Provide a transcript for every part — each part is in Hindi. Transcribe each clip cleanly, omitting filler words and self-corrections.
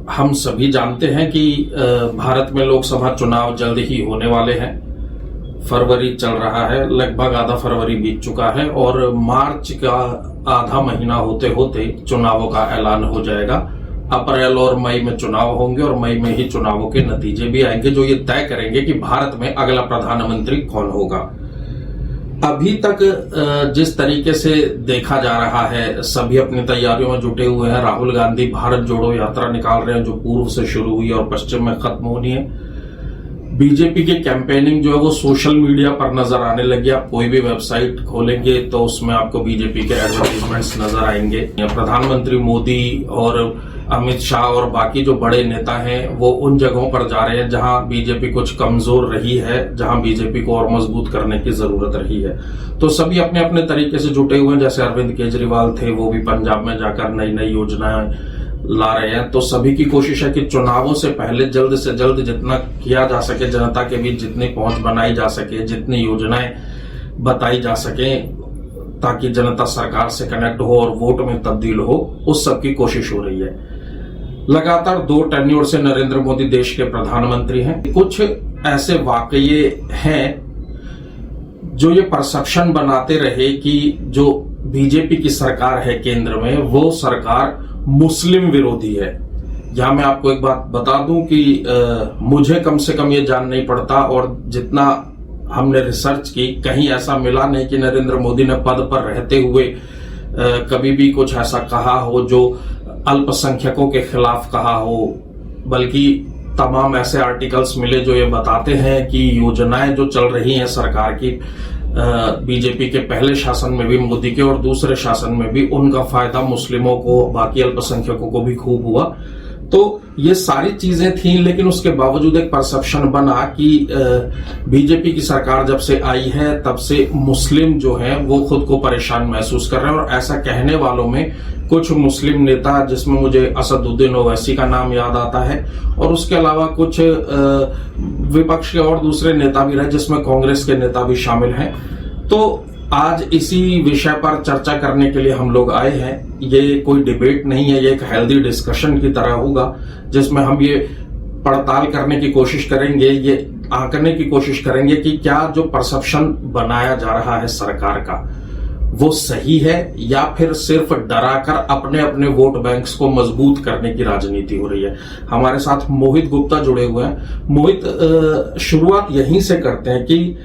हम सभी जानते हैं कि भारत में लोकसभा चुनाव जल्द ही होने वाले हैं। फरवरी चल रहा है, लगभग आधा फरवरी बीत चुका है और मार्च का आधा महीना होते होते चुनावों का ऐलान हो जाएगा। अप्रैल और मई में चुनाव होंगे और मई में ही चुनावों के नतीजे भी आएंगे जो ये तय करेंगे कि भारत में अगला प्रधानमंत्री कौन होगा। अभी तक जिस तरीके से देखा जा रहा है, सभी अपनी तैयारियों में जुटे हुए हैं। राहुल गांधी भारत जोड़ो यात्रा निकाल रहे हैं जो पूर्व से शुरू हुई और पश्चिम में खत्म होनी है। बीजेपी की कैंपेनिंग जो है वो सोशल मीडिया पर नजर आने लगी। आप कोई भी वेबसाइट खोलेंगे तो उसमें आपको बीजेपी के एडवर्टाइजमेंट्स नजर आएंगे। प्रधानमंत्री मोदी और अमित शाह और बाकी जो बड़े नेता हैं वो उन जगहों पर जा रहे हैं जहां बीजेपी कुछ कमजोर रही है, जहां बीजेपी को और मजबूत करने की जरूरत रही है। तो सभी अपने अपने तरीके से जुटे हुए हैं। जैसे अरविंद केजरीवाल थे, वो भी पंजाब में जाकर नई नई योजनाएं ला रहे हैं। तो सभी की कोशिश है कि चुनावों से पहले जल्द से जल्द जितना किया जा सके, जनता के बीच जितनी पहुंच बनाई जा सके, जितनी योजनाएं बताई जा सके, ताकि जनता सरकार से कनेक्ट हो और वोट में तब्दील हो, उस सब की कोशिश हो रही है। लगातार 2 टेन्योर से नरेंद्र मोदी देश के प्रधानमंत्री हैं। कुछ ऐसे वाकये हैं जो ये परसेप्शन बनाते रहे कि जो बीजेपी की सरकार है केंद्र में, वो सरकार मुस्लिम विरोधी है। यहां मैं आपको एक बात बता दूं कि मुझे कम से कम ये जान नहीं पड़ता और जितना हमने रिसर्च की, कहीं ऐसा मिला नहीं कि नरेंद्र मोदी ने पद पर रहते हुए कभी भी कुछ ऐसा कहा हो जो अल्पसंख्यकों के खिलाफ कहा हो। बल्कि तमाम ऐसे आर्टिकल्स मिले जो ये बताते हैं कि योजनाएं जो चल रही हैं सरकार की, बीजेपी के पहले शासन में भी मोदी के और दूसरे शासन में भी, उनका फायदा मुस्लिमों को, बाकी अल्पसंख्यकों को भी खूब हुआ। तो ये सारी चीजें थी, लेकिन उसके बावजूद एक परसेप्शन बना कि बीजेपी की सरकार जब से आई है तब से मुस्लिम जो हैं वो खुद को परेशान महसूस कर रहे हैं। और ऐसा कहने वालों में कुछ मुस्लिम नेता, जिसमें मुझे असदुद्दीन ओवैसी का नाम याद आता है, और उसके अलावा कुछ विपक्ष के और दूसरे नेता भी रहे, जिसमें कांग्रेस के नेता भी शामिल हैं। तो आज इसी विषय पर चर्चा करने के लिए हम लोग आए हैं। ये कोई डिबेट नहीं है, ये एक हेल्दी डिस्कशन की तरह होगा जिसमें हम ये पड़ताल करने की कोशिश करेंगे, ये आंकने की कोशिश करेंगे कि क्या जो परसेप्शन बनाया जा रहा है सरकार का वो सही है या फिर सिर्फ डराकर अपने अपने वोट बैंक्स को मजबूत करने की राजनीति हो रही है। हमारे साथ मोहित गुप्ता जुड़े हुए हैं। मोहित, शुरुआत यहीं से करते हैं कि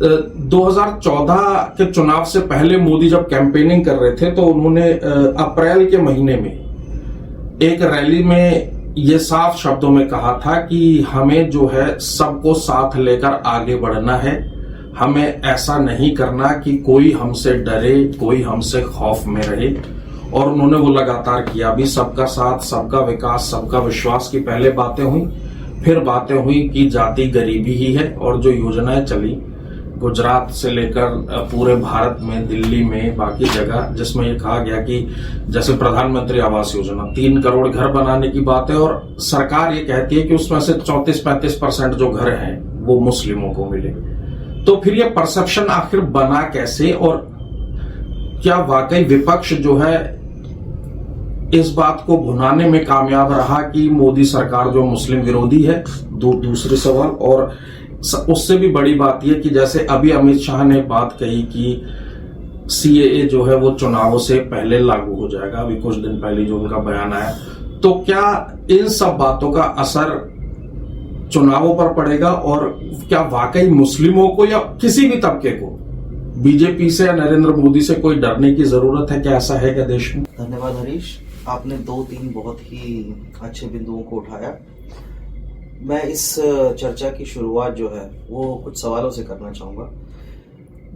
2014 के चुनाव से पहले मोदी जब कैंपेनिंग कर रहे थे तो उन्होंने अप्रैल के महीने में एक रैली में ये साफ शब्दों में कहा था कि हमें जो है सबको साथ लेकर आगे बढ़ना है। हमें ऐसा नहीं करना कि कोई हमसे डरे, कोई हमसे खौफ में रहे। और उन्होंने वो लगातार किया भी। सबका साथ, सबका विकास, सबका विश्वास की पहले बातें हुई, फिर बातें हुई कि जाति गरीबी ही है। और जो योजनाएं चली गुजरात से लेकर पूरे भारत में, दिल्ली में, बाकी जगह, जिसमें ये कहा गया कि जैसे प्रधानमंत्री आवास योजना 3 करोड़ घर बनाने की बात है और सरकार ये कहती है कि उसमें से 34-35% जो घर हैं वो मुस्लिमों को मिले। तो फिर ये परसेप्शन आखिर बना कैसे, और क्या वाकई विपक्ष जो है इस बात को भुनाने में कामयाब रहा कि मोदी सरकार जो मुस्लिम विरोधी है? दूसरे सवाल। और उससे भी बड़ी बात यह कि जैसे अभी अमित शाह ने बात कही कि सीएए जो है वो चुनावों से पहले लागू हो जाएगा, अभी कुछ दिन पहले जो उनका बयान आया, तो क्या इन सब बातों का असर चुनावों पर पड़ेगा? और क्या वाकई मुस्लिमों को या किसी भी तबके को बीजेपी से या नरेंद्र मोदी से कोई डरने की जरूरत है? क्या ऐसा है क्या देश में? धन्यवाद हरीश, आपने 2-3 बहुत ही अच्छे बिंदुओं को उठाया। मैं इस चर्चा की शुरुआत जो है वो कुछ सवालों से करना चाहूँगा।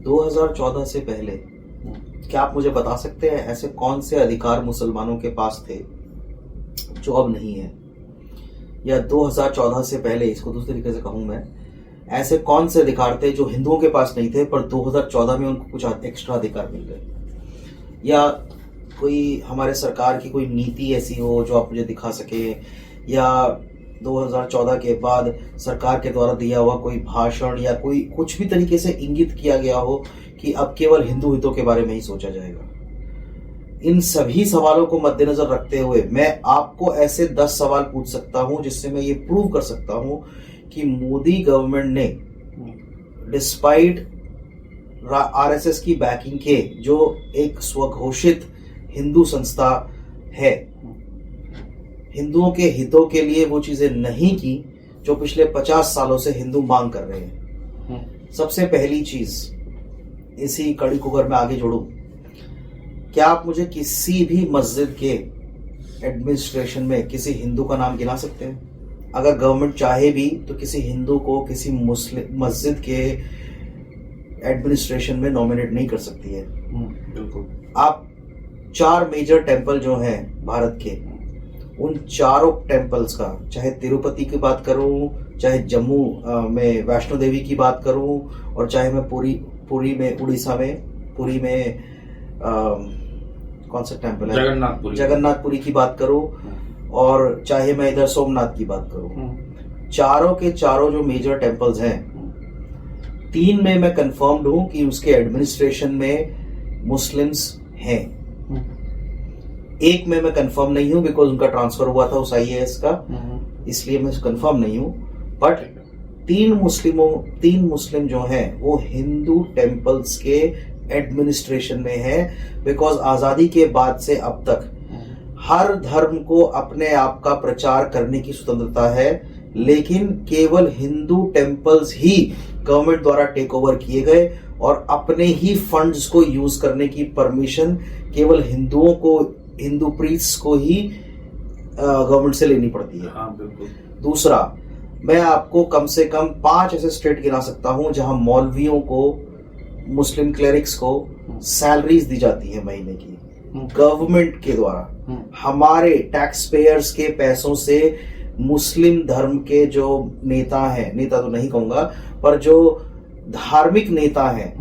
2014 से पहले क्या आप मुझे बता सकते हैं ऐसे कौन से अधिकार मुसलमानों के पास थे जो अब नहीं है? या 2014 से पहले, इसको दूसरे तरीके से कहूँ मैं, ऐसे कौन से अधिकार थे जो हिंदुओं के पास नहीं थे पर 2014 में उनको कुछ एक्स्ट्रा अधिकार मिल गए? या कोई हमारे सरकार की कोई नीति ऐसी हो जो आप मुझे दिखा सके, या 2014 के बाद सरकार के द्वारा दिया हुआ कोई भाषण या कोई कुछ भी तरीके से इंगित किया गया हो कि अब केवल हिंदू हितों के बारे में ही सोचा जाएगा? इन सभी सवालों को मद्देनजर रखते हुए मैं आपको ऐसे 10 सवाल पूछ सकता हूं जिससे मैं ये प्रूव कर सकता हूं कि मोदी गवर्नमेंट ने डिस्पाइट आरएसएस की बैकिंग के, जो एक स्वघोषित हिंदू संस्था है, हिंदुओं के हितों के लिए वो चीजें नहीं की जो पिछले 50 सालों से हिंदू मांग कर रहे हैं। सबसे पहली चीज, इसी कड़ी को अगर मैं आगे जोड़ूं, क्या आप मुझे किसी भी मस्जिद के एडमिनिस्ट्रेशन में किसी हिंदू का नाम गिना सकते हैं? अगर गवर्नमेंट चाहे भी तो किसी हिंदू को किसी मुस्लिम मस्जिद के एडमिनिस्ट्रेशन में नॉमिनेट नहीं कर सकती है। बिल्कुल। आप 4 मेजर टेंपल जो हैं भारत के, उन चारों टेंपल्स का, चाहे तिरुपति की बात करूं, चाहे जम्मू में वैष्णो देवी की बात करूं, और चाहे मैं पुरी में, उड़ीसा में पुरी में कौन सा टेंपल है, जगन्नाथपुरी की बात करूं, और चाहे मैं इधर सोमनाथ की बात करूं, चारों के चारों जो मेजर टेंपल्स हैं, 3 में मैं कंफर्म्ड हूं कि उसके एडमिनिस्ट्रेशन में मुस्लिम्स हैं। 1 में मैं कंफर्म नहीं हूं बिकॉज उनका ट्रांसफर हुआ था उस IAS का, इसलिए मैं कंफर्म नहीं हूं। बट 3 मुस्लिम जो हैं वो हिंदू टेंपल्स के एडमिनिस्ट्रेशन में है, बिकॉज आजादी के बाद से अब तक हर धर्म को अपने आप का प्रचार करने की स्वतंत्रता है, लेकिन केवल हिंदू टेंपल्स ही गवर्नमेंट द्वारा टेक ओवर किए गए और अपने ही फंड्स को यूज करने की परमिशन केवल हिंदुओं को, हिंदू प्रीस्ट को ही गवर्नमेंट से लेनी पड़ती है। हाँ, बिल्कुल। दूसरा, मैं आपको कम से कम 5 ऐसे स्टेट गिना सकता हूं जहां मौलवियों को, मुस्लिम क्लेरिक्स को सैलरीज दी जाती है महीने की गवर्नमेंट के द्वारा, हमारे टैक्स पेयर्स के पैसों से। मुस्लिम धर्म के जो नेता हैं, नेता तो नहीं कहूंगा, पर जो धार्मिक नेता हैं,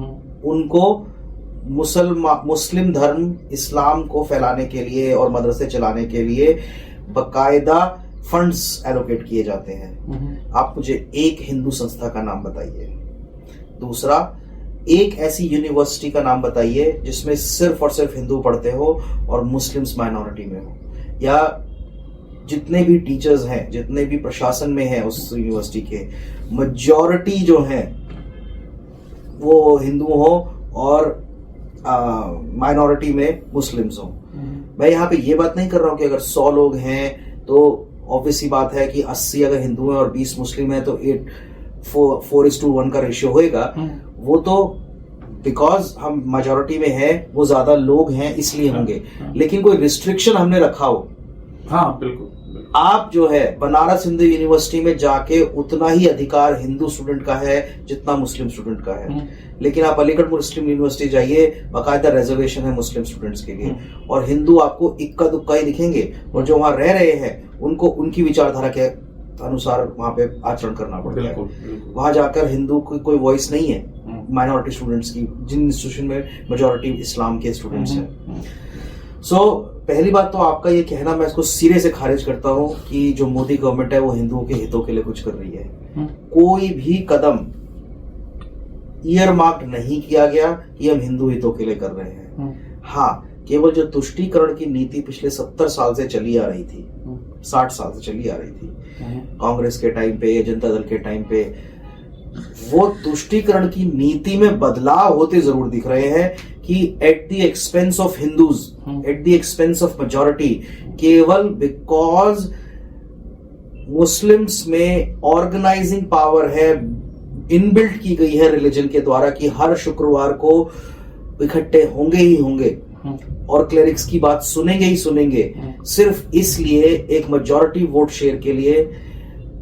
उनको मुस्लिम धर्म, इस्लाम को फैलाने के लिए और मदरसे चलाने के लिए बकायदा फंड्स एलोकेट किए जाते हैं। आप मुझे एक हिंदू संस्था का नाम बताइए। दूसरा, एक ऐसी यूनिवर्सिटी का नाम बताइए जिसमें सिर्फ और सिर्फ हिंदू पढ़ते हो और मुस्लिम्स माइनॉरिटी में हो, या जितने भी टीचर्स हैं, जितने भी प्रशासन में हैं उस यूनिवर्सिटी के, मेजॉरिटी जो हैं वो हिंदू हो और माइनॉरिटी में मुस्लिम्स हो। मैं यहाँ पे ये बात नहीं कर रहा हूँ कि अगर 100 लोग हैं तो ऑब्वियसली बात है कि 80 अगर हिंदू हैं और 20 मुस्लिम हैं तो 4:1 का रेशियो होएगा। वो तो बिकॉज हम मेजॉरिटी में है, वो ज्यादा लोग हैं इसलिए होंगे, लेकिन कोई रिस्ट्रिक्शन हमने रखा हो। हाँ, बिल्कुल। आप जो है बनारस हिंदू यूनिवर्सिटी में जाके उतना ही अधिकार हिंदू स्टूडेंट का है जितना मुस्लिम स्टूडेंट का है, लेकिन आप अलीगढ़ मुस्लिम यूनिवर्सिटी जाइए, बाकायदा रिजर्वेशन है मुस्लिम स्टूडेंट्स के लिए, और हिंदू आपको इक्का दुक्का ही दिखेंगे, और जो वहां रह रहे हैं उनको उनकी विचारधारा के अनुसार वहां पे आचरण करना पड़ता है। वहां जाकर हिंदू की कोई वॉइस नहीं है माइनॉरिटी स्टूडेंट्स की, जिन इंस्टीट्यूशन में मेजॉरिटी इस्लाम के स्टूडेंट्स हैं। सो पहली बात तो आपका ये कहना, मैं इसको सिरे से खारिज करता हूं कि जो मोदी गवर्नमेंट है वो हिंदुओं के हितों के लिए कुछ कर रही है। कोई भी कदम ईयर मार्क नहीं किया गया कि हम हिंदू हितों के लिए कर रहे हैं। हाँ, केवल जो तुष्टीकरण की नीति पिछले 70 साल से चली आ रही थी, 60 साल से चली आ रही थी, कांग्रेस के टाइम पे या जनता दल के टाइम पे, वो तुष्टीकरण की नीति में बदलाव होते जरूर दिख रहे हैं कि at the expense of Hindus, at the expense of majority, केवल बिकॉज मुस्लिम्स में ऑर्गेनाइजिंग पावर है, इनबिल्ट की गई है रिलीजन के द्वारा कि हर शुक्रवार को इकट्ठे होंगे ही होंगे और क्लेरिक्स की बात सुनेंगे ही सुनेंगे, सिर्फ इसलिए एक मेजॉरिटी वोट शेयर के लिए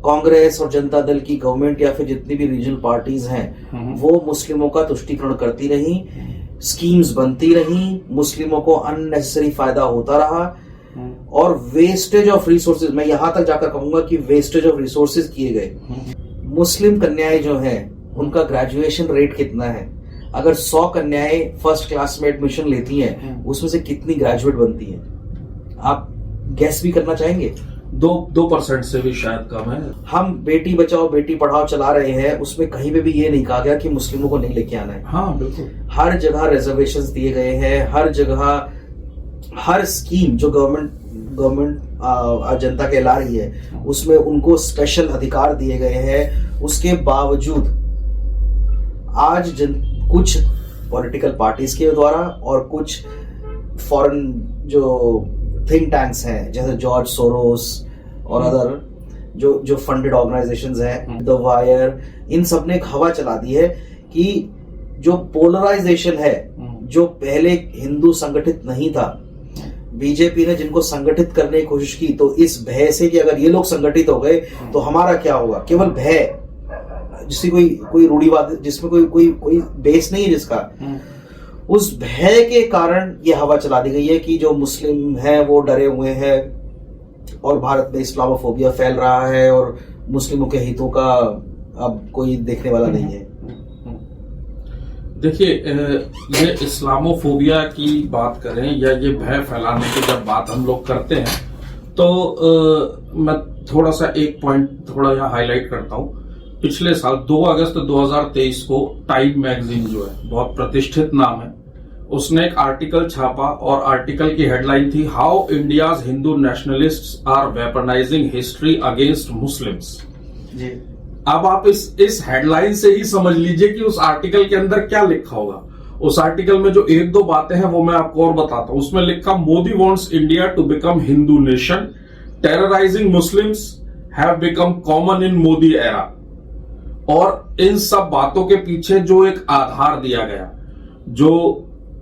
कांग्रेस और जनता दल की गवर्नमेंट या फिर जितनी भी रीजनल पार्टीज हैं वो मुस्लिमों का तुष्टीकरण करती रही, स्कीम्स बनती रही, मुस्लिमों को अननेसेसरी फायदा होता रहा, और वेस्टेज ऑफ रिसोर्सेज, मैं यहां तक जाकर कहूंगा कि वेस्टेज ऑफ रिसोर्सेज किए गए। मुस्लिम कन्याएं जो हैं उनका ग्रेजुएशन रेट कितना है? अगर 100 कन्याएं फर्स्ट क्लास में एडमिशन लेती हैं, उसमें से कितनी ग्रेजुएट बनती हैं? आप गैस भी करना चाहेंगे? 2% से भी शायद कम है। हम बेटी बचाओ बेटी पढ़ाओ चला रहे हैं, उसमें कहीं पे भी ये नहीं कहा गया कि मुस्लिमों को नहीं लेके आना है। हाँ, बिल्कुल। हर जगह रिजर्वेशंस दिए गए हैं, हर जगह हर स्कीम जो गवर्नमेंट जनता के ला रही है उसमें उनको स्पेशल अधिकार दिए गए हैं। उसके बावजूद आज कुछ पॉलिटिकल पार्टीज के द्वारा और कुछ फॉरेन जो थिंक टैंक्स हैं जैसे जॉर्ज सोरोस और अदर जो फंडेड ऑर्गेनाइजेशंस हैं, द वायर, इन सब ने एक हवा चला दी है कि जो पोलराइजेशन है, जो पहले हिंदू संगठित नहीं था, बीजेपी ने जिनको संगठित करने की कोशिश की, तो इस भय से कि अगर ये लोग संगठित हो गए तो हमारा क्या होगा, केवल भय, जिसकी कोई रूढ़िवाद, जिसमें कोई बेस नहीं है जिसका, उस भय के कारण ये हवा चला दी गई है कि जो मुस्लिम हैं वो डरे हुए हैं और भारत में इस्लामोफोबिया फैल रहा है और मुस्लिमों के हितों का अब कोई देखने वाला नहीं है। देखिए, ये इस्लामोफोबिया की बात करें या ये भय फैलाने की जब बात हम लोग करते हैं तो मैं थोड़ा सा एक पॉइंट थोड़ा यहाँ हाईलाइट करता हूँ। पिछले साल 2 अगस्त 2023 को टाइम मैगजीन जो है, बहुत प्रतिष्ठित नाम है, उसने एक आर्टिकल छापा और आर्टिकल की हेडलाइन थी how India's Hindu nationalists are weaponising history against Muslims. जी। अब आप इस हेडलाइन से ही समझ लीजिए कि उस आर्टिकल के अंदर क्या लिखा होगा। उस आर्टिकल में जो 1-2 बातें हैं वो मैं आपको और बताता हूं। उसमें लिखा, Modi wants India to become Hindu nation, terrorising Muslims have become common in Modi era. और इन सब बातों के पीछे जो एक आधार दिया गया, जो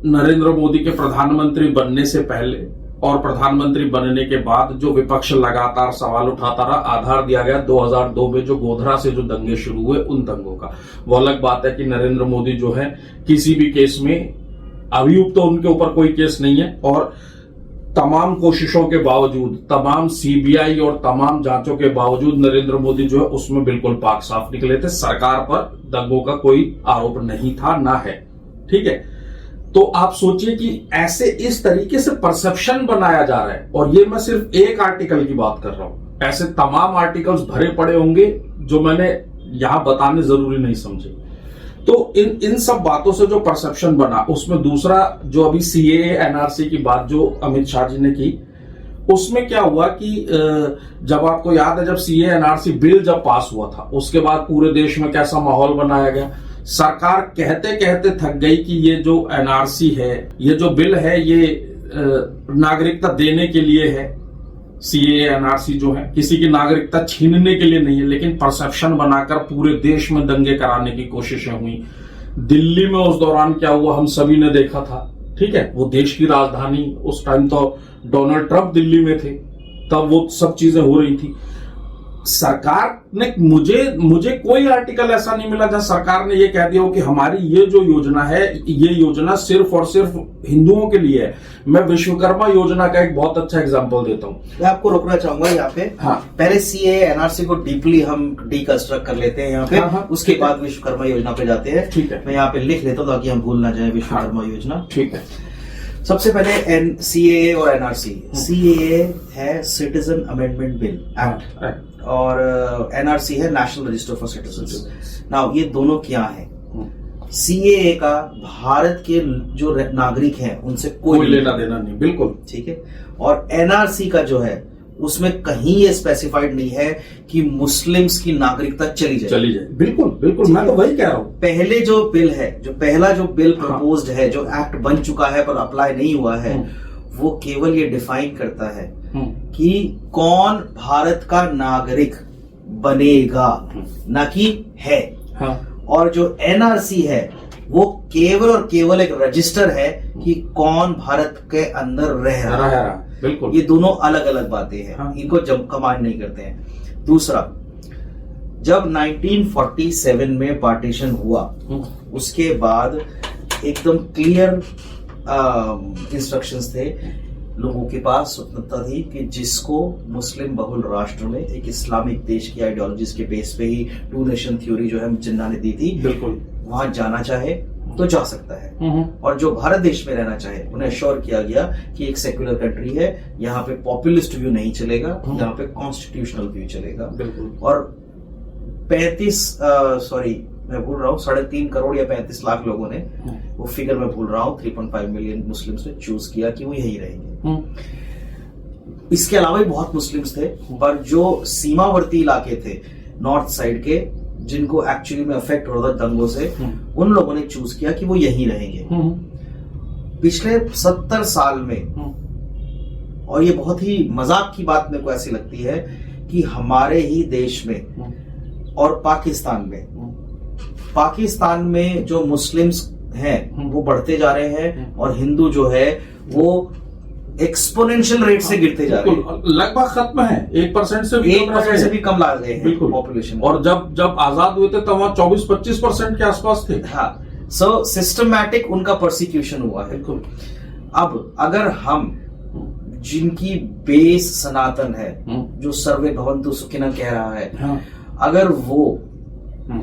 नरेंद्र मोदी के प्रधानमंत्री बनने से पहले और प्रधानमंत्री बनने के बाद जो विपक्ष लगातार सवाल उठाता रहा, आधार दिया गया 2002 में जो गोधरा से जो दंगे शुरू हुए उन दंगों का। वो अलग बात है कि नरेंद्र मोदी जो है किसी भी केस में, अभी तो उनके ऊपर कोई केस नहीं है, और तमाम कोशिशों के बावजूद, तमाम सीबीआई और तमाम जांचों के बावजूद नरेंद्र मोदी जो है उसमें बिल्कुल पाक साफ निकले थे। सरकार पर दंगों का कोई आरोप नहीं था, ना है। ठीक है, तो आप सोचिए कि ऐसे इस तरीके से परसेप्शन बनाया जा रहा है। और ये मैं सिर्फ एक आर्टिकल की बात कर रहा हूं, ऐसे तमाम आर्टिकल्स भरे पड़े होंगे जो मैंने यहां बताने जरूरी नहीं समझे। तो इन सब बातों से जो परसेप्शन बना, उसमें दूसरा जो अभी सीएए एनआरसी की बात जो अमित शाह जी ने की, उसमें क्या हुआ कि जब आपको याद है, जब सीएए एनआरसी बिल जब पास हुआ था, उसके बाद पूरे देश में कैसा माहौल बनाया गया। सरकार कहते कहते थक गई कि ये जो एनआरसी है, ये जो बिल है, ये नागरिकता देने के लिए है। सीएए एनआरसी जो है किसी की नागरिकता छीनने के लिए नहीं है, लेकिन परसेप्शन बनाकर पूरे देश में दंगे कराने की कोशिशें हुई। दिल्ली में उस दौरान क्या हुआ हम सभी ने देखा था। ठीक है, वो देश की राजधानी, उस टाइम तो डोनाल्ड ट्रंप दिल्ली में थे, तब वो सब चीजें हो रही थी। सरकार ने, मुझे कोई आर्टिकल ऐसा नहीं मिला जहां सरकार ने ये कह दिया हो कि हमारी ये जो योजना है, ये योजना सिर्फ और सिर्फ हिंदुओं के लिए है। मैं विश्वकर्मा योजना का एक बहुत अच्छा एग्जांपल देता हूं। मैं आपको रोकना चाहूंगा यहाँ पे। हाँ। पहले सीएए एनआरसी को डीपली हम डीकंस्ट्रक्ट कर लेते हैं यहाँ पे। हाँ, उसके बाद विश्वकर्मा योजना पे जाते हैं। ठीक है, मैं यहाँ पे लिख लेता हूँ ताकि हम भूल ना जाए विश्वकर्मा योजना। ठीक है। सबसे पहले सीएए और एनआरसी। सीएए है सिटीजन अमेंडमेंट बिल एक्ट और एनआरसी है national register for citizens. Now ये दोनों क्या है? सीएए का भारत के जो नागरिक हैं उनसे कोई लेना देना नहीं, बिल्कुल ठीक है। और एनआरसी का जो है उसमें कहीं ये स्पेसिफाइड नहीं है कि मुस्लिम्स की नागरिकता चली जाए। बिल्कुल बिल्कुल, मैं तो वही कह रहा हूं। पहले जो बिल है, जो पहला जो बिल प्रपोज्ड है, जो एक्ट बन चुका है पर अप्लाई नहीं हुआ है, वो केवल ये डिफाइन करता है कि कौन भारत का नागरिक बनेगा, ना कि है। हाँ। और जो एनआरसी है वो केवल और केवल एक रजिस्टर है कि कौन भारत के अंदर रह रहा है। बिल्कुल, ये दोनों अलग अलग बातें हैं। हाँ। इनको जब कमांड नहीं करते हैं। दूसरा, जब 1947 में पार्टीशन हुआ, उसके बाद एकदम क्लियर इंस्ट्रक्शंस थे लोगों के पास, स्वतंत्रता थी कि जिसको मुस्लिम बहुल राष्ट्र में एक इस्लामिक देश की आइडियोलॉजीज के बेस पे ही टू नेशन थ्योरी जो है जिन्ना ने दी थी, बिल्कुल वहां जाना चाहे तो जा सकता है। और जो भारत देश में रहना चाहे उन्हें श्योर किया गया कि एक सेक्युलर कंट्री है, यहाँ पे पॉपुलिस्ट व्यू नहीं चलेगा, यहाँ पे कॉन्स्टिट्यूशनल व्यू चलेगा। बिल्कुल। और मैं भूल रहा हूँ 3.5 करोड़ या 35 लाख लोगों ने, वो फिगर मैं भूल रहा हूँ, 3.5 मिलियन मुस्लिम्स ने चूज किया कि वो यही रहेंगे। इसके अलावा भी बहुत मुस्लिम्स थे, पर जो सीमावर्ती इलाके थे नॉर्थ साइड के, जिनको एक्चुअली में अफेक्ट हो रहा था दंगों से, उन लोगों ने चूज किया कि वो यही रहेंगे। पिछले 70 साल में, और ये बहुत ही मजाक की बात मेरे को ऐसी लगती है कि हमारे ही देश में और पाकिस्तान में जो मुस्लिम्स हैं वो बढ़ते जा रहे हैं, और हिंदू जो है वो एक्सपोनेंशियल रेट से गिरते जा रहे हैं, लगभग खत्म है, 1% से भी कम ला गए हैं पॉपुलेशन। और जब आजाद हुए थे तब वहां 24-25% के आसपास थे। हाँ, सो सिस्टमैटिक उनका प्रोसिक्यूशन हुआ है। अब अगर हम जिनकी बेस सनातन है, जो सर्वे भवन्तु सुखिनः कह रहा है, अगर वो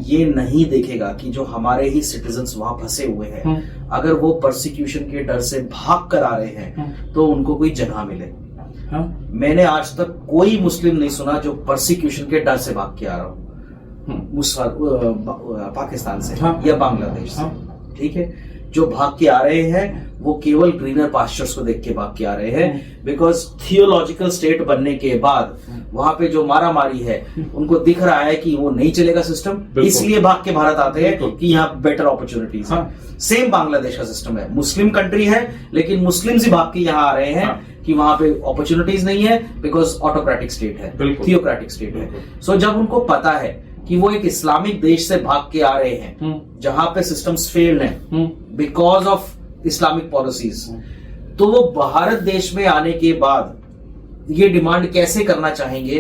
ये नहीं देखेगा कि जो हमारे ही सिटीजन्स वहां फंसे हुए हैं, अगर वो परसिक्यूशन के डर से भाग कर आ रहे हैं, तो उनको कोई जगह मिले। मैंने आज तक कोई मुस्लिम नहीं सुना जो परसिक्यूशन के डर से भाग के आ रहा हूं पाकिस्तान से या बांग्लादेश से, ठीक है। जो भाग के आ रहे हैं वो केवल ग्रीनर पास्चर्स को देख के भाग के आ रहे हैं, बिकॉज थियोलॉजिकल स्टेट बनने के बाद वहां पे जो मारा मारी है, उनको दिख रहा है कि वो नहीं चलेगा सिस्टम, इसलिए भाग के भारत आते हैं कि यहाँ बेटर अपॉर्चुनिटीज है। सेम बांग्लादेश का सिस्टम है, मुस्लिम कंट्री है लेकिन मुस्लिम्स ही भाग के यहाँ आ रहे हैं कि वहां पे अपॉर्चुनिटीज नहीं है, बिकॉज ऑटोक्रेटिक स्टेट है, थियोक्रेटिक स्टेट है। सो जब उनको पता है कि वो एक इस्लामिक देश से भाग के आ रहे हैं जहां पे सिस्टम्स फेल्ड हैं बिकॉज ऑफ इस्लामिक पॉलिसीज, तो वो भारत देश में आने के बाद ये डिमांड कैसे करना चाहेंगे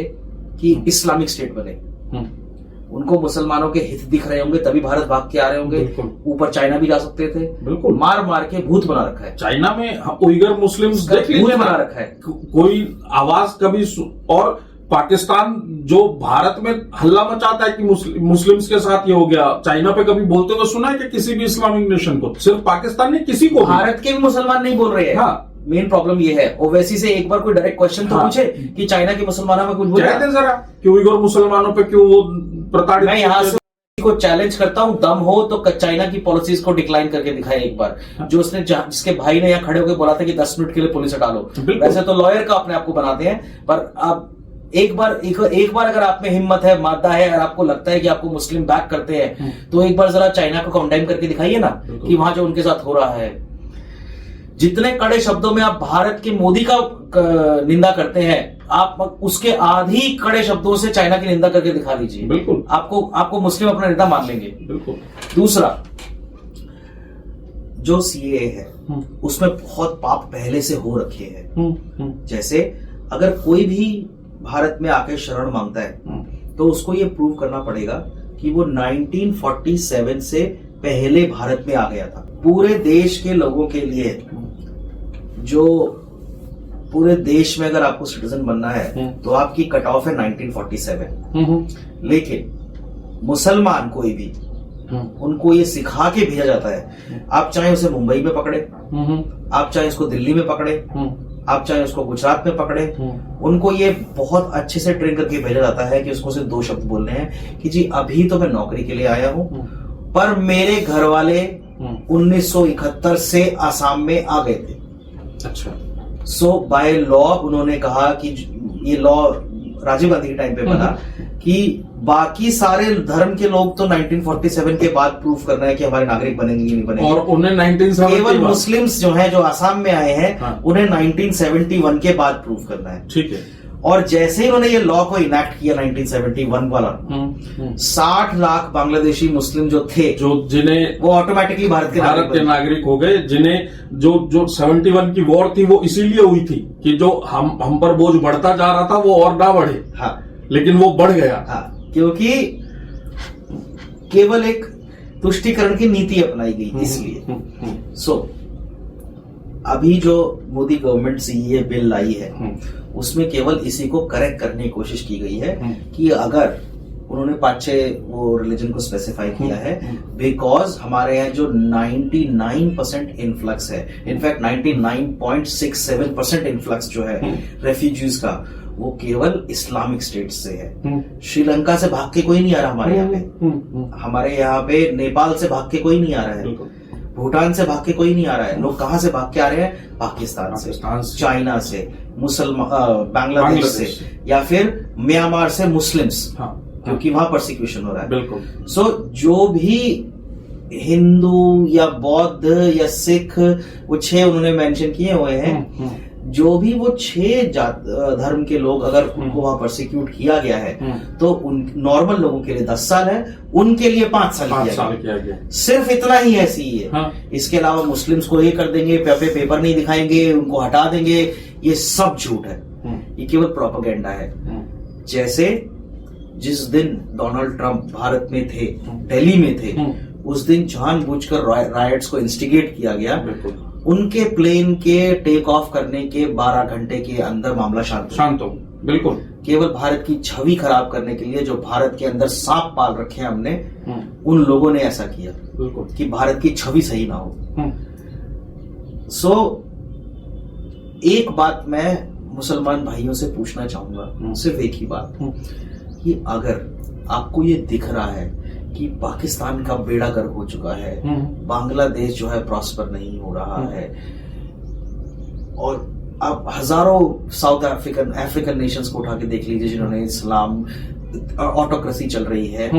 कि इस्लामिक स्टेट बने। उनको मुसलमानों के हित दिख रहे होंगे तभी भारत भाग के आ रहे होंगे। ऊपर चाइना भी जा सकते थे, बिल्कुल मार मार के भूत बना रखा है चाइना में। उइगर मुस्लिम्स देख लीजिए, बना रखा है, कोई आवाज कभी। और पाकिस्तान जो भारत में हल्ला मचाता है कि मुस्लिम्स के साथ ये हो गया, चाइना पे कभी बोलते हुए सुना है कि किसी भी इस्लामिक नेशन को? सिर्फ पाकिस्तान ने, किसी को, भारत के भी मुसलमान नहीं बोल रहे हैं। हाँ, मेन प्रॉब्लम ये है। ओवैसी से एक बार कोई डायरेक्ट क्वेश्चन तो पूछे कि चाइना के मुसलमानों में कुछ बोला है जरा, कि उइगर मुसलमानों पे क्यों वो प्रताड़ित। मैं यहाँ से को चैलेंज करता हूँ, दम हो तो चाइना की पॉलिसीज को डिक्लाइन करके दिखाए एक बार, जो उसने जिसके भाई ने यहाँ खड़े होकर बोला था कि 10 मिनट के लिए पुलिस हटा लो। वैसे तो लॉयर का अपने आप को बनाते हैं, पर आप एक बार अगर आप में हिम्मत है, मादा है, और आपको लगता है कि आपको मुस्लिम बैक करते हैं, तो एक बार जरा चाइना को कंडेम करके दिखाइए ना कि वहां जो उनके साथ हो रहा है। जितने कड़े शब्दों में आप भारत के मोदी का निंदा करते हैं, आप उसके आधी कड़े शब्दों से चाइना की निंदा करके दिखा लीजिए, बिल्कुल आपको मुस्लिम अपना नेता मान लेंगे। बिल्कुल। दूसरा, जो सीएए है उसमें बहुत पाप पहले से हो रखे हैं। जैसे अगर कोई भी भारत में आके शरण मांगता है तो उसको ये प्रूव करना पड़ेगा कि वो 1947 से पहले भारत में आ गया था। पूरे देश के लोगों के लिए, जो पूरे देश में अगर आपको सिटीजन बनना है तो आपकी कट ऑफ है 1947। लेकिन मुसलमान कोई भी, उनको ये सिखा के भेजा जाता है, आप चाहे उसे मुंबई में पकड़े, आप चाहे उसको दिल्ली में पकड़े, आप चाहे उसको गुजरात में पकड़े, उनको ये बहुत अच्छे से ट्रेन करके भेजा जाता है कि उसको सिर्फ 2 शब्द बोलने हैं कि जी अभी तो मैं नौकरी के लिए आया हूं, पर मेरे घर वाले 1971 से आसाम में आ गए थे। अच्छा। सो बाय लॉ उन्होंने कहा कि ये लॉ राजीव गांधी के टाइम पे बना कि बाकी सारे धर्म के लोग तो 1947 के बाद प्रूफ करना है कि हमारे नागरिक बनेंगे कि नहीं बनेंगे, और उन्हें 1970 केवल मुस्लिम्स जो हैं जो आसाम में आए हैं उन्हें 1971 के बाद प्रूफ करना है। ठीक है। और जैसे ही उन्होंने ये लॉ को इनैक्ट किया 1971 वाला, 60 लाख बांग्लादेशी मुस्लिम जो थे, जिन्हें वो ऑटोमेटिकली भारत के नागरिक हो गए। जिन्हें जो 71 की वॉर थी वो इसीलिए हुई थी कि जो हम पर बोझ बढ़ता जा रहा था वो और ना बढ़े। हाँ, लेकिन वो बढ़ गया। हाँ, क्योंकि केवल एक तुष्टीकरण की नीति अपनाई गई इसलिए। सो अभी जो मोदी गवर्नमेंट से ये बिल लाई है उसमें केवल इसी को करेक्ट करने की कोशिश की गई है कि अगर उन्होंने 5-6 वो रिलीजन को स्पेसिफाई किया है, बिकॉज हमारे यहाँ जो 99% इन्फ्लक्स है, इनफैक्ट 99.67% इन्फ्लक्स जो है रेफ्यूजीज का, वो केवल इस्लामिक स्टेट से है। श्रीलंका से भाग के कोई नहीं आ रहा हमारे यहाँ पे, हमारे यहाँ पे नेपाल से भाग के कोई नहीं आ रहा है, भूटान से भाग के कोई नहीं आ रहा है। लोग कहाँ से भाग के आ रहे हैं? पाकिस्तान से, चाइना से, बांग्लादेश से, या फिर म्यांमार से मुस्लिम्स, क्योंकि वहां प्रोसिक्यूशन हो रहा है। बिल्कुल। सो जो भी हिंदू या बौद्ध या सिख, वो 6 उन्होंने मेंशन किए हुए हैं, जो भी वो 6 धर्म के लोग अगर उनको वहां प्रोसिक्यूट किया गया है तो उन नॉर्मल लोगों के लिए 10 साल है, उनके लिए 5 साल किया गया। सिर्फ इतना ही ऐसी ही है। इसके अलावा मुस्लिम्स को ये कर देंगे, पेपर नहीं दिखाएंगे, उनको हटा देंगे, ये सब झूठ है, ये केवल प्रोपेगेंडा है। जैसे जिस दिन डोनाल्ड ट्रंप भारत में थे, दिल्ली में थे, उस दिन जानबूझकर राइट्स को इंस्टिगेट किया गया। उनके प्लेन के टेक ऑफ करने के 12 घंटे के अंदर मामला शांत हो। बिल्कुल। केवल भारत की छवि खराब करने के लिए, जो भारत के अंदर सांप पाल रखे हैं हमने, उन लोगों ने ऐसा किया। बिल्कुल। कि भारत की छवि सही ना हो। सो एक बात मैं मुसलमान भाइयों से पूछना चाहूंगा, सिर्फ एक ही बात, कि अगर आपको ये दिख रहा है कि पाकिस्तान का बेड़ा गर्क हो चुका है, बांग्लादेश जो है प्रॉस्पर नहीं हो रहा है, और आप हजारों साउथ अफ्रीकन नेशंस को उठा के देख लीजिए जिन्होंने इस्लाम, ऑटोक्रेसी चल रही है,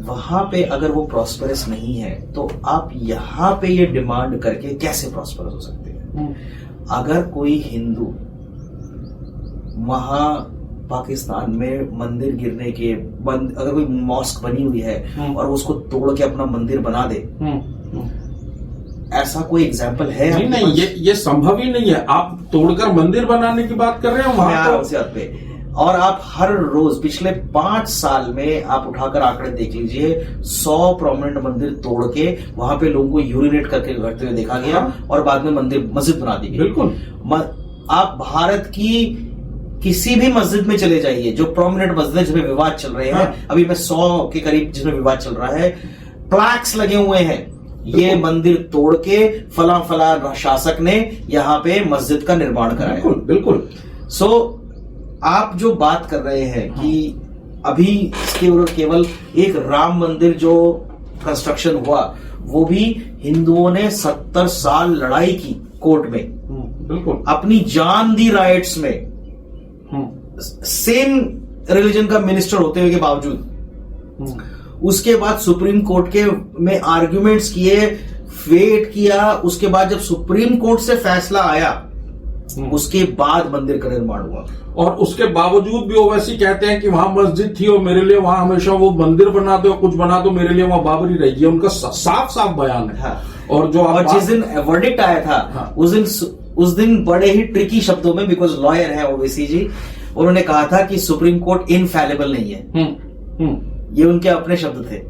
वहां पे अगर वो प्रॉस्परस नहीं है तो आप यहाँ पे ये डिमांड करके कैसे प्रॉस्परस हो सकते हैं? अगर कोई हिंदू वहां पाकिस्तान में मंदिर गिरने के अगर कोई मॉस्क बनी हुई है और उसको तोड़ के अपना मंदिर बना दे, ऐसा कोई एग्जाम्पल है? नहीं, ये संभव ही नहीं है। आप तोड़कर मंदिर बनाने की बात कर रहे हो वहां पे, और आप हर रोज पिछले 5 साल में आप उठाकर आंकड़े देख लीजिए, 100 प्रोमिनेंट मंदिर तोड़ के वहां पे लोगों को यूरिनेट करके करते हुए देखा गया, और बाद में मस्जिद बना दी गई। बिल्कुल। आप भारत की किसी भी मस्जिद में चले जाइए, जो प्रोमिनेंट मस्जिद है जिसमें विवाद चल रहे हैं, अभी मैं 100 के करीब जिसमें विवाद चल रहा है, प्लैक्स लगे हुए हैं, ये मंदिर तोड़ के फला शासक ने यहाँ पे मस्जिद का निर्माण कराया। बिल्कुल बिल्कुल। सो आप जो बात कर रहे हैं कि अभी केवल एक राम मंदिर जो कंस्ट्रक्शन हुआ, वो भी हिंदुओं ने 70 साल लड़ाई की कोर्ट में, बिल्कुल, अपनी जान दी राइट्स में, सेम रिलीजन का मिनिस्टर होते हुए के बावजूद। उसके बाद सुप्रीम कोर्ट के में आर्ग्यूमेंट्स किए, वेट किया, उसके बाद जब सुप्रीम कोर्ट से फैसला आया, उसके बाद मंदिर का निर्माण हुआ। और उसके बावजूद भी वो वैसे कहते हैं कि वहां मस्जिद थी और मेरे लिए वहां हमेशा वो मंदिर बना दो, कुछ बना दो, मेरे लिए वहां बाबरी रहेगी। उनका साफ साफ बयान है। और जिस दिन वर्डिक्ट आया था, उस दिन बड़े ही ट्रिकी शब्दों में, बिकॉज लॉयर है ओवैसी जी, उन्होंने कहा था कि सुप्रीम कोर्ट इनफैलिबल नहीं है। ये उनके अपने शब्द थे।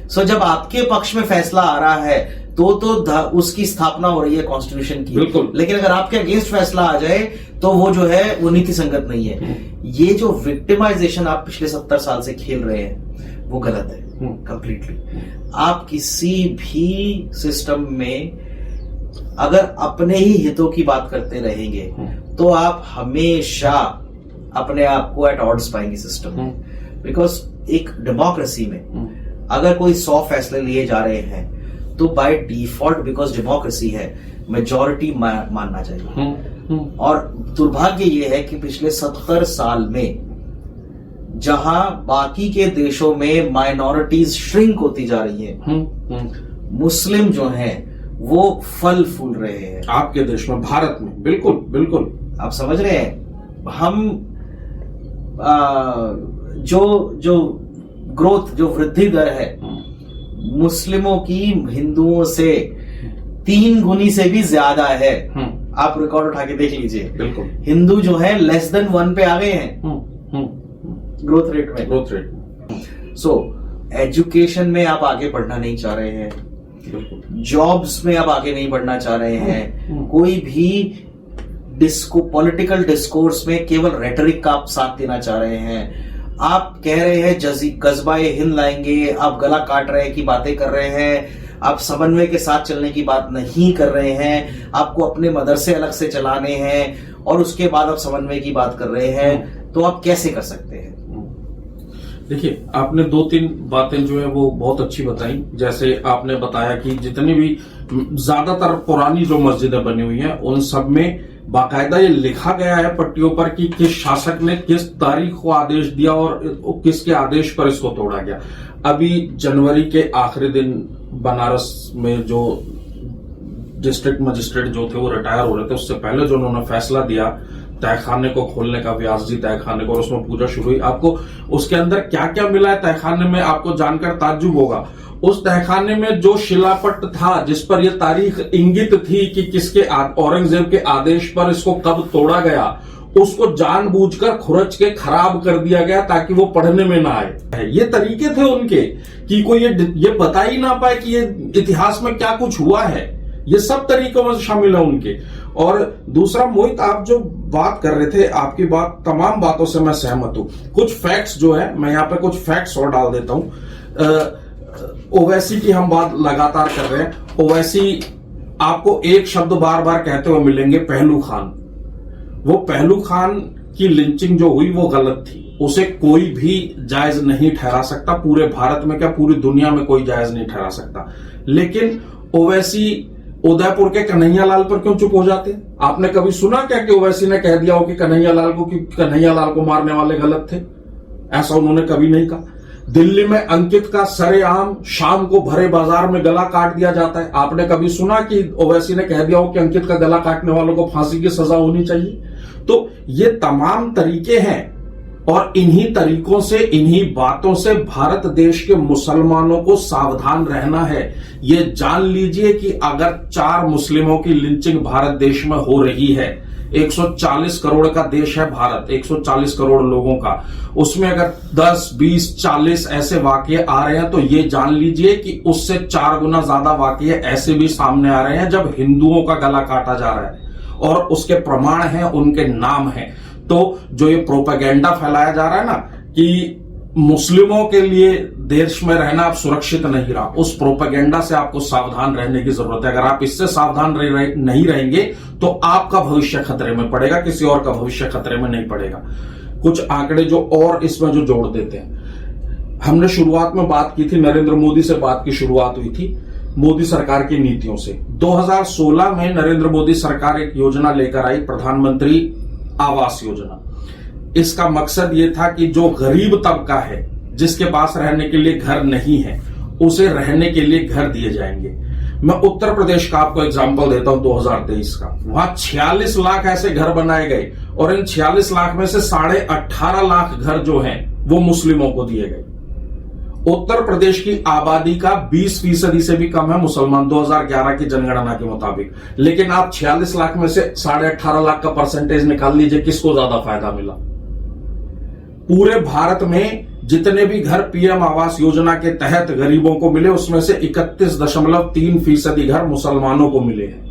सो जब आपके पक्ष में फैसला आ रहा है तो उसकी स्थापना हो रही है कॉन्स्टिट्यूशन की। बिल्कुल। लेकिन अगर आपके अगेंस्ट फैसला आ जाए तो वो जो है वो नीति संगत नहीं है। ये जो विक्टिमाइजेशन आप पिछले 70 साल से खेल रहे हैं वो गलत है कंप्लीटली। आप किसी भी सिस्टम में अगर अपने ही हितों की बात करते रहेंगे तो आप हमेशा अपने आप को एट ऑड्स पाएंगे सिस्टम में। बिकॉज एक डेमोक्रेसी में अगर कोई 100 फैसले लिए जा रहे हैं तो बाय डिफॉल्ट, बिकॉज डेमोक्रेसी है, मेजॉरिटी मानना चाहिए। और दुर्भाग्य ये है कि पिछले 70 साल में जहां बाकी के देशों में माइनॉरिटीज श्रिंक होती जा रही है, मुस्लिम जो हैं वो फल फूल रहे हैं। आपके देश में, भारत में, बिल्कुल बिल्कुल। आप समझ रहे हैं, हम जो ग्रोथ, जो वृद्धि दर है मुस्लिमों की हिंदुओं से 3 गुनी से भी ज्यादा है। आप रिकॉर्ड उठा के देख लीजिए। बिल्कुल। हिंदू जो है लेस देन 1 पे आ गए हैं ग्रोथ रेट में। सो एजुकेशन में आप आगे बढ़ना नहीं चाह रहे हैं, जॉब्स में आप आगे नहीं बढ़ना चाह रहे हैं, कोई भी पॉलिटिकल डिस्कोर्स में केवल रेटरिक का आप साथ देना चाह रहे हैं। आप कह रहे हैं जज्बाए हिंद लाएंगे, आप गला काट रहे की बातें कर रहे हैं, आप समन्वय के साथ चलने की बात नहीं कर रहे हैं, आपको अपने मदरसे अलग से चलाने हैं और उसके बाद आप समन्वय की बात कर रहे हैं। तो आप कैसे कर सकते हैं? देखिए, आपने 2-3 बातें जो है वो बहुत अच्छी बताई। जैसे आपने बताया कि जितनी भी ज्यादातर पुरानी जो मस्जिदें बनी हुई हैं उन सब में बाकायदा ये लिखा गया है पट्टियों पर कि किस शासक ने किस तारीख को आदेश दिया और किसके आदेश पर इसको तोड़ा गया। अभी जनवरी के आखिरी दिन बनारस में जो डिस्ट्रिक्ट मजिस्ट्रेट जो थे वो रिटायर हो रहे थे, उससे पहले जो उन्होंने फैसला दिया तहखाने को खोलने का, व्यास जी तहखाने को, और उसमें पूजा शुरू हुई। आपको उसके अंदर क्या क्या मिला है तहखाने में आपको जानकर ताज्जुब होगा। उस तहखाने में जो शिलापट था जिस पर यह तारीख इंगित थी कि किसके औरंगजेब के आदेश पर इसको कब तोड़ा गया, उसको जानबूझकर खुरच के खराब कर दिया गया ताकि वो पढ़ने में ना आए। ये तरीके थे उनके कि कोई ये बता ही ना पाए कि ये इतिहास में क्या कुछ हुआ है। ये सब तरीकों में शामिल है उनके। और दूसरा, मोहित, आप जो बात कर रहे थे, आपकी बात तमाम बातों से मैं सहमत हूं। कुछ फैक्ट्स जो है, मैं यहाँ पे कुछ फैक्ट्स और डाल देता हूं। ओवैसी की हम बात लगातार कर रहे हैं। ओवैसी आपको एक शब्द बार बार कहते हुए मिलेंगे, पहलू खान। वो पहलू खान की लिंचिंग जो हुई वो गलत थी, उसे कोई भी जायज नहीं ठहरा सकता। पूरे भारत में क्या पूरी दुनिया में कोई जायज नहीं ठहरा सकता। लेकिन ओवैसी उदयपुर के कन्हैयालाल पर क्यों चुप हो जाते? आपने कभी सुना क्या कि ओवैसी ने कह दिया हो कि कन्हैयालाल को मारने वाले गलत थे? ऐसा उन्होंने कभी नहीं कहा। दिल्ली में अंकित का सरेआम शाम को भरे बाजार में गला काट दिया जाता है। आपने कभी सुना कि ओवैसी ने कह दिया हो कि अंकित का गला काटने वालों को फांसी की सजा होनी चाहिए? तो ये तमाम तरीके हैं और इन्हीं तरीकों से, इन्हीं बातों से भारत देश के मुसलमानों को सावधान रहना है। ये जान लीजिए कि अगर 4 मुस्लिमों की लिंचिंग भारत देश में हो रही है, 140 करोड़ का देश है भारत, 140 करोड़ लोगों का, उसमें अगर 10, 20, 40 ऐसे वाकये आ रहे हैं तो ये जान लीजिए कि उससे 4 गुना ज्यादा वाकये ऐसे भी सामने आ रहे हैं जब हिंदुओं का गला काटा जा रहा है और उसके प्रमाण हैं, उनके नाम हैं। तो जो ये प्रोपेगेंडा फैलाया जा रहा है ना कि मुस्लिमों के लिए देश में रहना अब सुरक्षित नहीं रहा, उस प्रोपेगेंडा से आपको सावधान रहने की जरूरत है। अगर आप इससे सावधान नहीं रहेंगे तो आपका भविष्य खतरे में पड़ेगा, किसी और का भविष्य खतरे में नहीं पड़ेगा। कुछ आंकड़े जो और इसमें जो जोड़ देते हैं, हमने शुरुआत में बात की थी, नरेंद्र मोदी से बात की शुरुआत हुई थी, मोदी सरकार की नीतियों से। 2016 में नरेंद्र मोदी सरकार एक योजना लेकर आई, प्रधानमंत्री आवास योजना। इसका मकसद यह था कि जो गरीब तबका है, जिसके पास रहने के लिए घर नहीं है, उसे रहने के लिए घर दिए जाएंगे। मैं उत्तर प्रदेश का आपको एग्जांपल देता हूं 2023 का। वहां 46 लाख ऐसे घर बनाए गए और इन 46 लाख में से 18.5 लाख घर जो हैं वो मुस्लिमों को दिए गए। उत्तर प्रदेश की आबादी का 20% से भी कम है मुसलमान, 2011 की जनगणना के मुताबिक। लेकिन आप 46 लाख में से 18.5 लाख का परसेंटेज निकाल लीजिए, किसको ज्यादा फायदा मिला? पूरे भारत में जितने भी घर पीएम आवास योजना के तहत गरीबों को मिले, उसमें से 31.3% घर मुसलमानों को मिले हैं।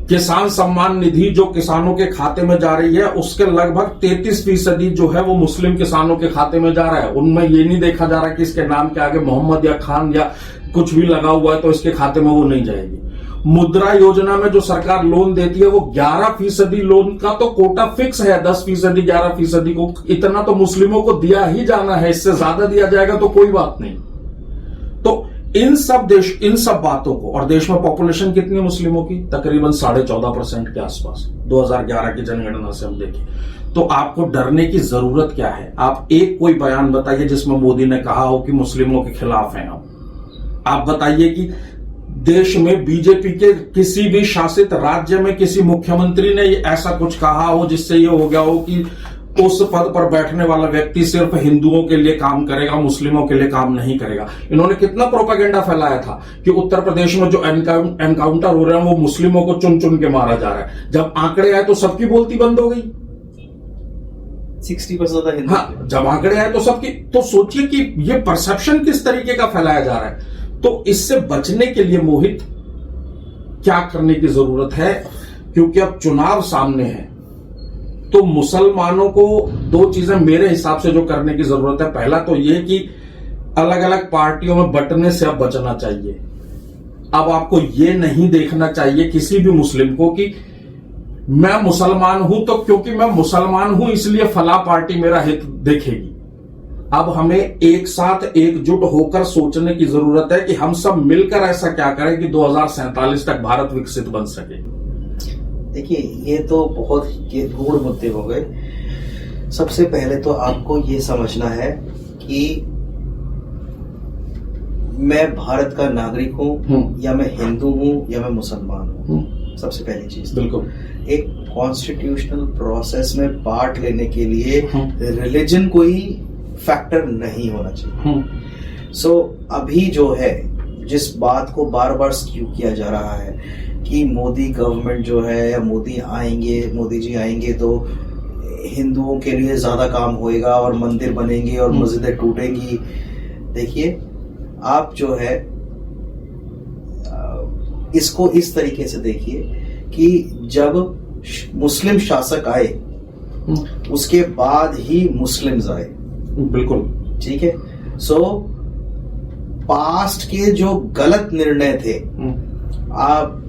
किसान सम्मान निधि जो किसानों के खाते में जा रही है, उसके लगभग 33% जो है वो मुस्लिम किसानों के खाते में जा रहा है। उनमें ये नहीं देखा जा रहा कि इसके नाम के आगे मोहम्मद या खान या कुछ भी लगा हुआ है तो इसके खाते में वो नहीं जाएगी। मुद्रा योजना में जो सरकार लोन देती है वो 11% लोन का तो कोटा फिक्स है, 10%, 11% को। इतना तो मुस्लिमों को दिया ही जाना है, इससे ज्यादा दिया जाएगा तो कोई बात नहीं। तो इन सब बातों को, और देश में पॉपुलेशन कितनी है मुस्लिमों की? तकरीबन 14.5% के आसपास, 2011 की जनगणना से हम देखें। तो आपको डरने की जरूरत क्या है? आप एक कोई बयान बताइए जिसमें मोदी ने कहा हो कि मुस्लिमों के खिलाफ हैं हम। आप बताइए कि देश में बीजेपी के किसी भी शासित राज्य में किसी मुख्यमंत्री ने ऐसा कुछ कहा हो जिससे ये हो गया हो कि उस पद पर बैठने वाला व्यक्ति सिर्फ हिंदुओं के लिए काम करेगा, मुस्लिमों के लिए काम नहीं करेगा। इन्होंने कितना प्रोपेगेंडा फैलाया था कि उत्तर प्रदेश में जो एनकाउंटर हो रहे हैं वो मुस्लिमों को चुन चुन के मारा जा रहा है। जब आंकड़े आए तो सबकी बोलती बंद हो गई, 60%। हाँ, जब आंकड़े आए तो सबकी। तो सोचिए कि ये परसेप्शन किस तरीके का फैलाया जा रहा है। तो इससे बचने के लिए मोहित क्या करने की जरूरत है? क्योंकि अब चुनाव सामने है, तो मुसलमानों को 2 चीजें मेरे हिसाब से जो करने की जरूरत है। पहला तो यह कि अलग अलग पार्टियों में बंटने से अब बचना चाहिए। अब आपको यह नहीं देखना चाहिए किसी भी मुस्लिम को कि मैं मुसलमान हूं तो क्योंकि मैं मुसलमान हूं इसलिए फला पार्टी मेरा हित देखेगी। अब हमें एक साथ एकजुट होकर सोचने की जरूरत है कि हम सब मिलकर ऐसा क्या करें कि 2047 तक भारत विकसित बन सके। देखिए, ये तो बहुत ही गूढ़ मुद्दे हो गए। सबसे पहले तो आपको ये समझना है कि मैं भारत का नागरिक हूं या मैं हिंदू हूं या मैं मुसलमान हूं। सबसे पहली चीज, बिल्कुल एक कॉन्स्टिट्यूशनल प्रोसेस में पार्ट लेने के लिए रिलीजन कोई फैक्टर नहीं होना चाहिए। सो अभी जो है, जिस बात को बार बार स्क्यू किया जा रहा है कि मोदी गवर्नमेंट जो है या मोदी जी आएंगे तो हिंदुओं के लिए ज्यादा काम होएगा और मंदिर बनेंगे और मस्जिदें टूटेंगी। देखिए, आप जो है इसको इस तरीके से देखिए कि जब मुस्लिम शासक आए उसके बाद ही मुस्लिम्स आए। बिल्कुल ठीक है। सो पास्ट के जो गलत निर्णय थे, आप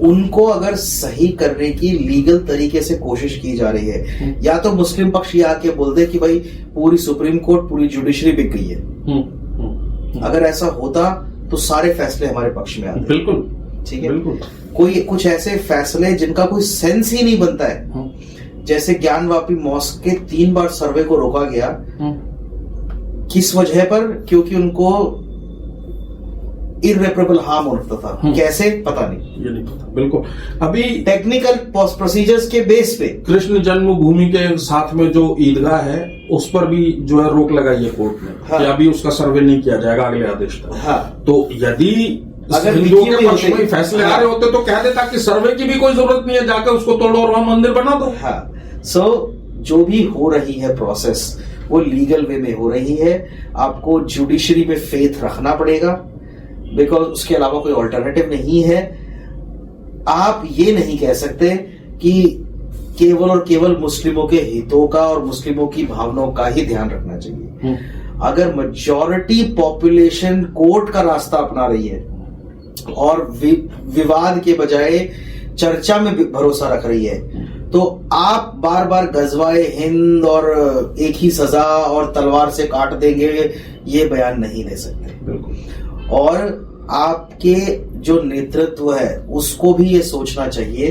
उनको अगर सही करने की लीगल तरीके से कोशिश की जा रही है, या तो मुस्लिम पक्ष ये आके बोल दे कि भाई पूरी सुप्रीम कोर्ट, पूरी जुडिशरी बिक गई है। अगर ऐसा होता तो सारे फैसले हमारे पक्ष में आते। बिल्कुल ठीक है। बिल्कुल कोई कुछ ऐसे फैसले जिनका कोई सेंस ही नहीं बनता है, जैसे ज्ञानवापी मॉस्क के 3 बार सर्वे को रोका गया। किस वजह पर? क्योंकि उनको इर्रेपरेबल हार्म हो सकता था। कैसे? पता नहीं, ये नहीं पता। बिल्कुल अभी टेक्निकल प्रोसीजर्स के बेस पे कृष्ण जन्मभूमि के साथ में जो ईदगाह है उस पर भी जो है रोक लगाई है कोर्ट ने। हाँ। कि अभी उसका सर्वे नहीं किया जाएगा अगले आदेश तक। हाँ। तो यदि अगर हिंदुओं के पक्ष में फैसले आ रहे होते तो कह देता कि सर्वे की भी कोई जरूरत नहीं है, जाकर उसको तोड़ो और वहां मंदिर बना दो। हाँ। सो जो भी हो रही है प्रोसेस वो लीगल वे में हो रही है। आपको जुडिशरी में फेथ रखना पड़ेगा, बिकॉज उसके अलावा कोई ऑल्टरनेटिव नहीं है। आप ये नहीं कह सकते कि केवल और केवल मुस्लिमों के हितों का और मुस्लिमों की भावनाओं का ही ध्यान रखना चाहिए। अगर मेजॉरिटी पॉपुलेशन कोर्ट का रास्ता अपना रही है और विवाद के बजाय चर्चा में भरोसा रख रही है, तो आप बार बार गजवाए हिंद और एक ही सजा और तलवार से काट देंगे, ये बयान नहीं दे सकते। बिल्कुल। और आपके जो नेतृत्व है उसको भी ये सोचना चाहिए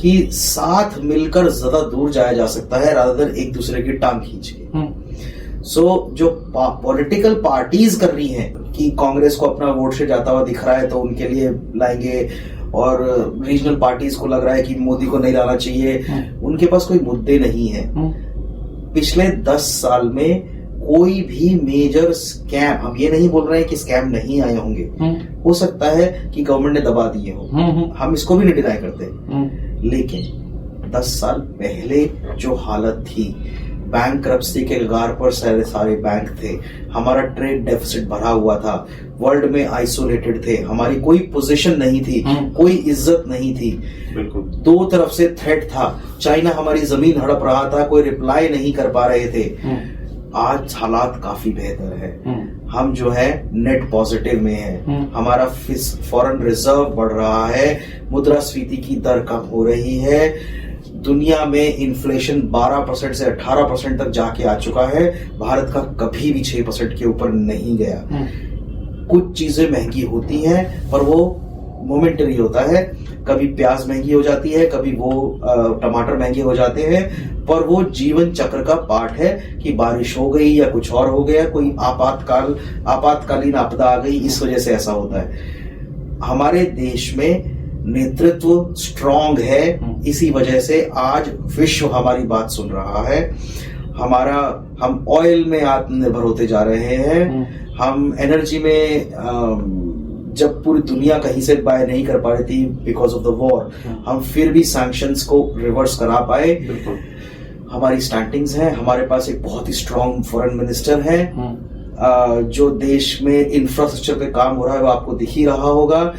कि साथ मिलकर ज्यादा दूर जाया जा सकता है रादर देन एक दूसरे की टांग खींच के। सो जो पॉलिटिकल पार्टीज कर रही हैं कि कांग्रेस को अपना वोट से जाता हुआ दिख रहा है तो उनके लिए लाएंगे, और रीजनल पार्टीज को लग रहा है कि मोदी को नहीं लाना चाहिए, उनके पास कोई मुद्दे नहीं है। पिछले 10 साल में कोई भी मेजर स्कैम, हम ये नहीं बोल रहे हैं कि स्कैम नहीं आए होंगे, हो सकता है कि गवर्नमेंट ने दबा दिए हो, हम इसको भी नहीं डिनाई करते, लेकिन 10 साल पहले जो हालत थी, बैंकरप्सी के कगार पर सारे बैंक थे, हमारा ट्रेड डेफिसिट भरा हुआ था, वर्ल्ड में आइसोलेटेड थे, हमारी कोई पोजीशन नहीं थी, कोई इज्जत नहीं थी, बिल्कुल 2 तरफ से थ्रेट था, चाइना हमारी जमीन हड़प रहा था, कोई रिप्लाई नहीं कर पा रहे थे। आज हालात काफी बेहतर है, हम जो है नेट पॉजिटिव में है, हमारा फॉरेन रिजर्व बढ़ रहा है, मुद्रास्फीति की दर कम हो रही है, दुनिया में इन्फ्लेशन 12% से 18% तक जाके आ चुका है, भारत का कभी भी 6% के ऊपर नहीं गया। कुछ चीजें महंगी होती हैं पर वो मोमेंटरी होता है, कभी प्याज महंगी हो जाती है, कभी वो टमाटर महंगे हो जाते हैं, पर वो जीवन चक्र का पार्ट है कि बारिश हो गई या कुछ और हो गया, कोई आपातकालीन आपदा आ गई, इस वजह से ऐसा होता है। हमारे देश में नेतृत्व स्ट्रांग है, इसी वजह से आज विश्व हमारी बात सुन रहा है। हम ऑयल में आत्मनिर्भर होते जा रहे हैं, हम एनर्जी में जब पूरी दुनिया कहीं से बाय नहीं कर पा रही थी बिकॉज ऑफ द वॉर, हम फिर भी सैंक्शंस को रिवर्स करा पाए। हमारी स्टैंडिंग्स हैं, हमारे पास एक बहुत ही स्ट्रांग फॉरेन मिनिस्टर है, जो देश में इंफ्रास्ट्रक्चर पे काम हो रहा है वो आपको दिख ही रहा होगा,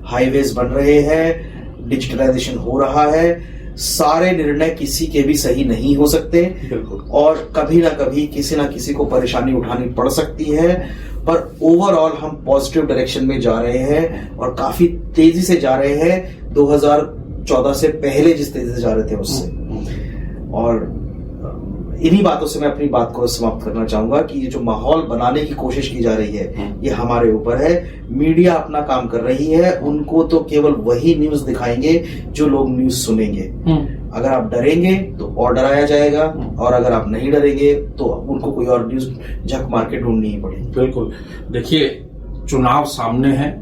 हाईवेज बन रहे हैं, डिजिटलाइजेशन हो रहा है, सारे निर्णय किसी के भी सही नहीं हो सकते और कभी ना कभी किसी ना किसी को परेशानी उठानी पड़ सकती है, पर ओवरऑल हम पॉजिटिव डायरेक्शन में जा रहे हैं और काफी तेजी से जा रहे हैं। 2014 से पहले जिस तेजी से जा रहे थे उससे। और इन्हीं बातों से मैं अपनी बात को समाप्त करना चाहूंगा कि ये जो माहौल बनाने की कोशिश की जा रही है ये हमारे ऊपर है। मीडिया अपना काम कर रही है, उनको तो केवल वही न्यूज दिखाएंगे जो लोग न्यूज सुनेंगे। अगर आप डरेंगे तो और डराया जाएगा, और अगर आप नहीं डरेंगे तो उनको कोई और न्यूज झक मार के ढूंढनी ही पड़ेगी। बिल्कुल। देखिए, चुनाव सामने है,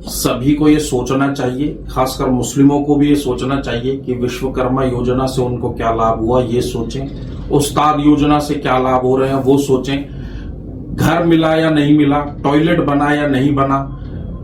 सभी को ये सोचना चाहिए, खासकर मुस्लिमों को भी ये सोचना चाहिए कि विश्वकर्मा योजना से उनको क्या लाभ हुआ, ये सोचें। उस्ताद योजना से क्या लाभ हो रहे हैं वो सोचें। घर मिला या नहीं मिला, टॉयलेट बना या नहीं बना,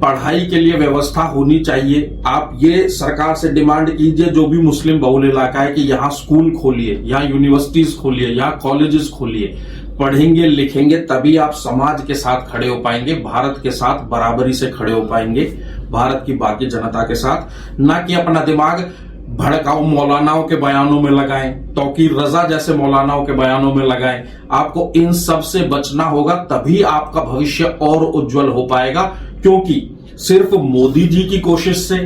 पढ़ाई के लिए व्यवस्था होनी चाहिए। आप ये सरकार से डिमांड कीजिए, जो भी मुस्लिम बहुल इलाका है, कि यहाँ स्कूल खोलिए, यहाँ यूनिवर्सिटीज खोलिए, यहाँ कॉलेजेस खोलिए। पढ़ेंगे लिखेंगे तभी आप समाज के साथ खड़े हो पाएंगे, भारत के साथ बराबरी से खड़े हो पाएंगे, भारत की बाकी जनता के साथ। ना कि अपना दिमाग भड़काऊ मौलानाओं के बयानों में लगाएं, तौकीर रजा जैसे मौलानाओं के बयानों में लगाएं। आपको इन सब से बचना होगा, तभी आपका भविष्य और उज्जवल हो पाएगा। क्योंकि सिर्फ मोदी जी की कोशिश से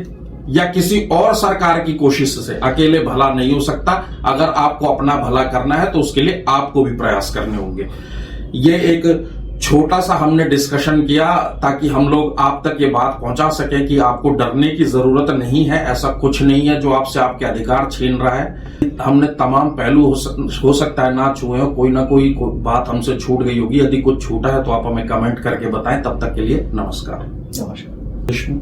या किसी और सरकार की कोशिश से अकेले भला नहीं हो सकता। अगर आपको अपना भला करना है तो उसके लिए आपको भी प्रयास करने होंगे। ये एक छोटा सा हमने डिस्कशन किया ताकि हम लोग आप तक ये बात पहुंचा सके कि आपको डरने की जरूरत नहीं है। ऐसा कुछ नहीं है जो आपसे आपके अधिकार छीन रहा है। हमने तमाम पहलू हो सकता है ना छुए हो, कोई ना कोई बात हमसे छूट गई होगी। यदि कुछ छूटा है तो आप हमें कमेंट करके बताएं। तब तक के लिए नमस्कार। नमस्कार।